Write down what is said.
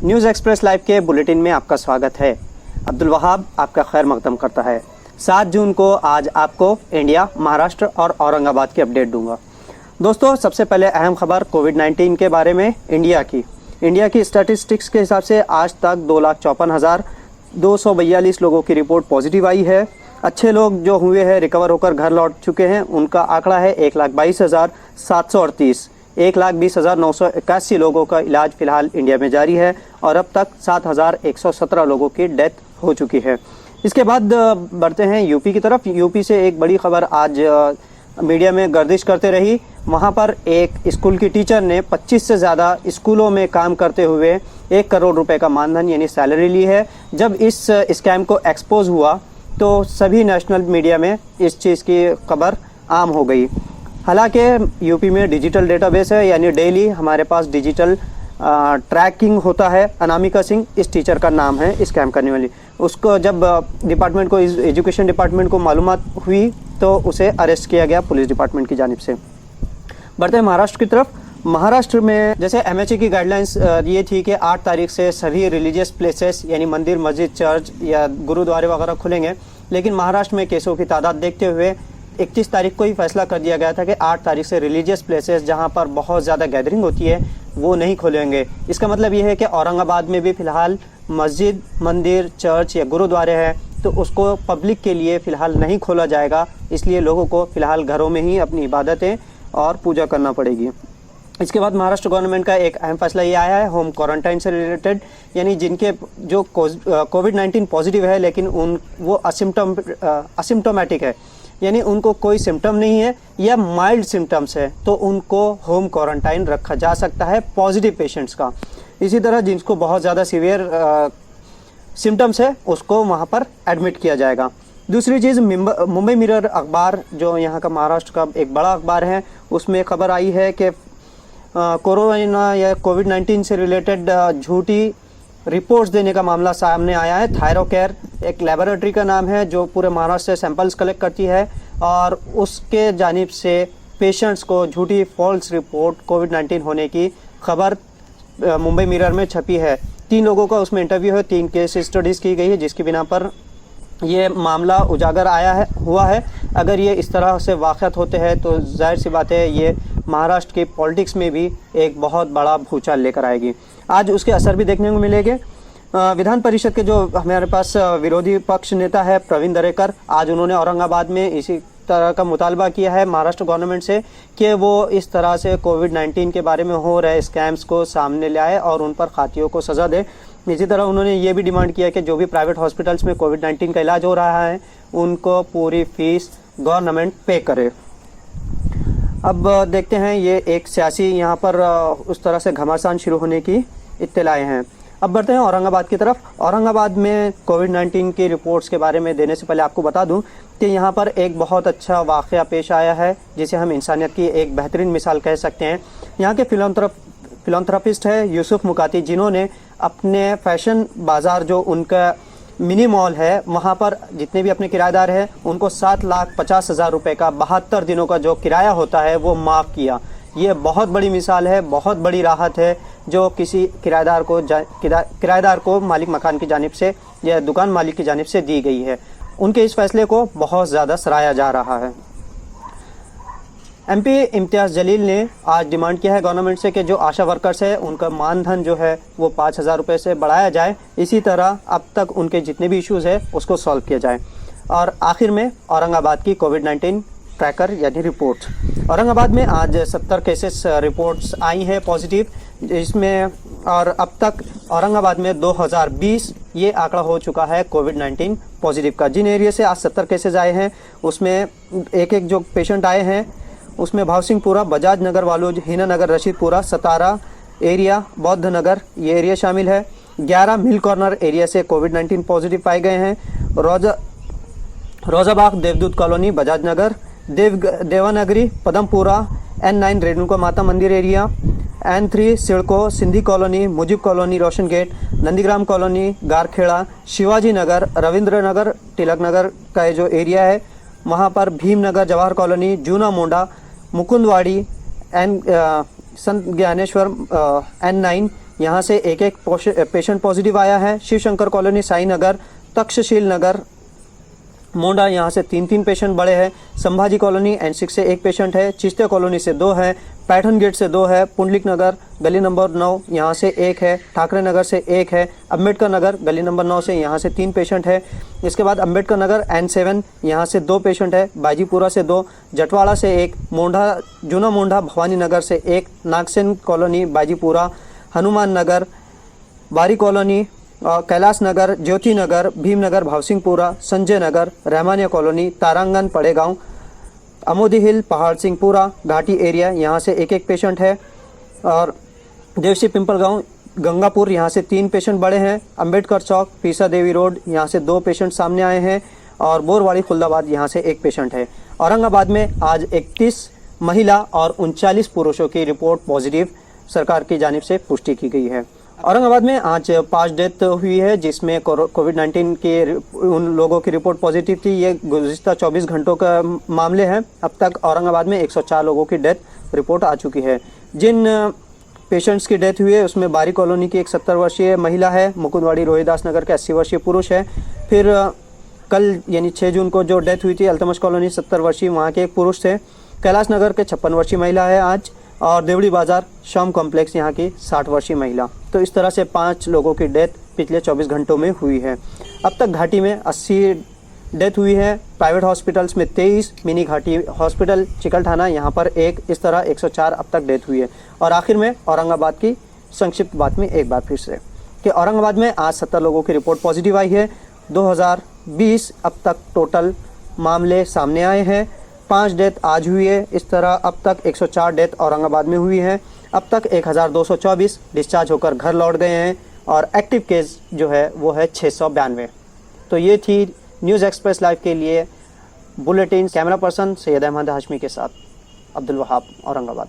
News express Live के bulletin में आपका स्वागत है। अब्दुल वहाब आपका खैर मकदम करता है। 7 जून को आज आपको इंडिया, महाराष्ट्र और औरंगाबाद की अपडेट दूंगा। दोस्तों, सबसे पहले अहम खबर कोविड-19 के बारे में इंडिया की स्टैटिस्टिक्स के हिसाब से आज तक 2,54,242 लोगों की रिपोर्ट पॉजिटिव आई है। अच्छे लोग जो हुए हैं, रिकवर होकर घर लौट चुके हैं, उनका आंकड़ा है 1,22,738। 1,20,981 लोगों का इलाज फिलहाल इंडिया में जारी है और अब तक 7,117 लोगों की डेथ हो चुकी है। इसके बाद बढ़ते हैं यूपी की तरफ। यूपी से एक बड़ी खबर आज मीडिया में गर्दिश करते रही। वहां पर एक स्कूल की टीचर ने 25 से ज़्यादा स्कूलों में काम करते हुए 1 करोड़ रुपए का मानधन यानी सैलरी ली है। जब इस स्कैम को एक्सपोज हुआ तो सभी नेशनल मीडिया में इस चीज़ की खबर आम हो गई। हालांकि यूपी में डिजिटल डेटाबेस है, यानी डेली हमारे पास डिजिटल ट्रैकिंग होता है। अनामिका सिंह इस टीचर का नाम है स्कैम करने वाली। उसको जब डिपार्टमेंट को, एजुकेशन डिपार्टमेंट को मालूमात हुई तो उसे अरेस्ट किया गया पुलिस डिपार्टमेंट की जानिब से। बढ़ते हैं महाराष्ट्र की तरफ। महाराष्ट्र में जैसे MHA की गाइडलाइंस ये थी कि 8 तारीख से सभी रिलीजियस प्लेसेस यानी मंदिर, मस्जिद, चर्च या गुरुद्वारे वगैरह खुलेंगे, लेकिन महाराष्ट्र में केसों की तादाद देखते हुए 31 तारीख को ही फैसला कर दिया गया था कि 8 तारीख से रिलीजियस प्लेसेस जहां पर बहुत ज़्यादा गैदरिंग होती है वो नहीं खोलेंगे। इसका मतलब ये है कि औरंगाबाद में भी फ़िलहाल मस्जिद, मंदिर, चर्च या गुरुद्वारे हैं तो उसको पब्लिक के लिए फ़िलहाल नहीं खोला जाएगा। इसलिए लोगों को फ़िलहाल घरों में ही अपनी इबादतें और पूजा करना पड़ेगी। इसके बाद महाराष्ट्र गवर्नमेंट का एक अहम फैसला ये आया है होम क्वारंटाइन से रिलेटेड, यानी जिनके जो कोविड-19 पॉजिटिव है लेकिन वो असिम्टोमेटिक है, यानी उनको कोई सिम्टम नहीं है या माइल्ड सिम्टम्स है, तो उनको होम क्वारंटाइन रखा जा सकता है पॉजिटिव पेशेंट्स का। इसी तरह जिनको बहुत ज़्यादा सीवियर सिम्टम्स है उसको वहाँ पर एडमिट किया जाएगा। दूसरी चीज़, मुंबई मिरर अखबार जो यहाँ का महाराष्ट्र का एक बड़ा अखबार है, उसमें खबर आई है कि कोरोना या कोविड-19 से रिलेटेड झूठी रिपोर्ट्स देने का मामला सामने आया है। थायरोकेयर एक लेबोरेटरी का नाम है जो पूरे महाराष्ट्र से सैंपल्स कलेक्ट करती है और उसके जानिब से पेशेंट्स को झूठी फॉल्स रिपोर्ट कोविड-19 होने की खबर मुंबई मिरर में छपी है। 3 लोगों का उसमें इंटरव्यू है, 3 केस स्टडीज़ की गई है जिसकी बिना पर ये मामला उजागर हुआ है। अगर ये इस तरह से वाक़यात होते हैं तो जाहिर सी बात है ये महाराष्ट्र की पॉलिटिक्स में भी एक बहुत बड़ा भूचाल लेकर आएगी। आज उसके असर भी देखने को मिलेंगे। विधान परिषद के जो हमारे पास विरोधी पक्ष नेता है प्रवीण दरेकर, आज उन्होंने औरंगाबाद में इसी तरह का मुतालबा किया है महाराष्ट्र गवर्नमेंट से कि वो इस तरह से कोविड-19 के बारे में हो रहे स्कैम्स को सामने ले आए और उन पर खातियों को सज़ा दे। इसी तरह उन्होंने ये भी डिमांड किया कि जो भी प्राइवेट हॉस्पिटल्स में कोविड-19 का इलाज हो रहा है उनको पूरी फीस गवर्नमेंट पे करे। अब देखते हैं, ये एक सियासी यहाँ पर उस तरह से घमासान शुरू होने की इत्तलाएँ हैं। अब बढ़ते हैं औरंगाबाद की तरफ। औरंगाबाद में कोविड-19 की रिपोर्ट्स के बारे में देने से पहले आपको बता दूं कि यहाँ पर एक बहुत अच्छा वाक़या पेश आया है जिसे हम इंसानियत की एक बेहतरीन मिसाल कह सकते हैं। यहाँ के फिलंथ्रोपिस्ट है यूसुफ मुकाती, जिन्होंने अपने फैशन बाज़ार जो उनका मिनी मॉल है वहाँ पर जितने भी अपने किराएदार हैं उनको 7,50,000 रुपये का 72 दिनों का जो किराया होता है वो माफ़ किया। ये बहुत बड़ी मिसाल है, बहुत बड़ी राहत है जो किसी किराएदार को मालिक मकान की जानिब से या दुकान मालिक की जानिब से दी गई है। उनके इस फैसले को बहुत ज़्यादा सराहा जा रहा है। MP इम्तियाज़ जलील ने आज डिमांड किया है गवर्नमेंट से कि जो आशा वर्कर्स है उनका मानधन जो है वो 5,000 रुपये से बढ़ाया जाए। इसी तरह अब तक उनके जितने भी इश्यूज़ है उसको सॉल्व किया जाए। और आखिर में औरंगाबाद की कोविड-19 ट्रैकर यानी रिपोर्ट। औरंगाबाद में आज 70 केसेस रिपोर्ट्स आई हैं पॉजिटिव, इसमें और अब तक औरंगाबाद में 2020 ये आंकड़ा हो चुका है कोविड-19 पॉजिटिव का। जिन एरिया से आज 70 केसेस आए हैं उसमें एक जो पेशेंट आए हैं उसमें भावसिंहपुरा, बजाज नगर, वालूज, हीना नगर, रशीदपुरा, सतारा एरिया, बौद्ध नगर ये एरिया शामिल है। 11 मिल कॉर्नर एरिया से कोविड-19 पॉजिटिव पाए गए हैं। Rozabagh, Devdoot colony, Bajaj Nagar, Devanagari, Padampura, N9 Renuka Mata Mandir area, N3 CIDCO, Sindhi colony, Mujib colony, Roshan gate, Nandigram colony, Garkheda, Shivaji Nagar, Ravindra Nagar, Tilak Nagar का जो एरिया है वहाँ पर भीम नगर, जवाहर कॉलोनी, जूना मोंडा, मुकुंदवाड़ी, संत ज्ञानेश्वर N9 यहाँ से एक एक पेशेंट पॉजिटिव आया है। शिवशंकर कॉलोनी, साई नगर, तक्षशील नगर, मोंडा, यहाँ से 3 पेशेंट बड़े हैं। संभाजी कॉलोनी N6 से 1 पेशेंट है। चिश्तिया कॉलोनी से 2 है। पैठन गेट से 2 है। पुंडलिक नगर गली नंबर 9 यहाँ से 1 है। ठाकरे नगर से 1 है। अम्बेडकर नगर गली नंबर 9 से यहाँ से 3 पेशेंट है। इसके बाद अम्बेडकर नगर N7 यहाँ से 2 पेशेंट है। बाजीपुरा से 2, जटवाड़ा से 1, मोंढा, जूना मोंढा भवानी नगर से 1, नागसेन कॉलोनी बाजीपुरा, हनुमान नगर, बारी कॉलोनी, कैलाश नगर, ज्योति नगर, भीमनगर, भावसिंहपुरा, संजय नगर, रहमानिया कॉलोनी, तारांगन, पड़ेगांव, अमोदी हिल, पहाड़ सिंहपुरा, घाटी एरिया यहाँ से 1 पेशेंट है। और देवसी पिंपल गांव, गंगापुर यहाँ से 3 पेशेंट बड़े हैं। अंबेडकर चौक, पीसा देवी रोड यहाँ से 2 पेशेंट सामने आए हैं। और बोरवाड़ी खुलदाबाद यहाँ से 1 पेशेंट है। औरंगाबाद में आज 31 महिला और 39 पुरुषों की रिपोर्ट पॉजिटिव सरकार की जानिब से पुष्टि की गई है। औरंगाबाद में आज 5 डेथ हुई है, जिसमें कोविड-19 के उन लोगों की रिपोर्ट पॉजिटिव थी। ये गुज़िश्ता 24 घंटों का मामले हैं। अब तक औरंगाबाद में 104 लोगों की डेथ रिपोर्ट आ चुकी है। जिन पेशेंट्स की डेथ हुई है उसमें बारी कॉलोनी की एक 70 वर्षीय महिला है। मुकुंदवाड़ी रोहिदास नगर के 80 वर्षीय पुरुष है। फिर कल यानी 6 जून को जो डेथ हुई थी अल्तमश कॉलोनी 70 वर्षीय, वहाँ के एक पुरुष थे। कैलाश नगर के 56 वर्षीय महिला है आज। और देवड़ी बाजार शाम कॉम्प्लेक्स यहाँ की 60 वर्षीय महिला। तो इस तरह से 5 लोगों की डेथ पिछले 24 घंटों में हुई है। अब तक घाटी में 80 डेथ हुई है। प्राइवेट हॉस्पिटल्स में 23, मिनी घाटी हॉस्पिटल चिकलठाना यहाँ पर 1, इस तरह 104 अब तक डेथ हुई है। और आखिर में औरंगाबाद की संक्षिप्त बात में एक बार फिर से कि औरंगाबाद में आज 70 लोगों की रिपोर्ट पॉजिटिव आई है। 2020 अब तक टोटल मामले सामने आए हैं। 5 डेथ आज हुई है। इस तरह अब तक 104 डेथ औरंगाबाद में हुई है। अब तक 1224 डिस्चार्ज होकर घर लौट गए हैं। और एक्टिव केस जो है वो है 692। तो ये थी न्यूज़ एक्सप्रेस लाइव के लिए bulletin. Camera person Syed Ahmed Hashmi के साथ अब्दुल वहाब, औरंगाबाद।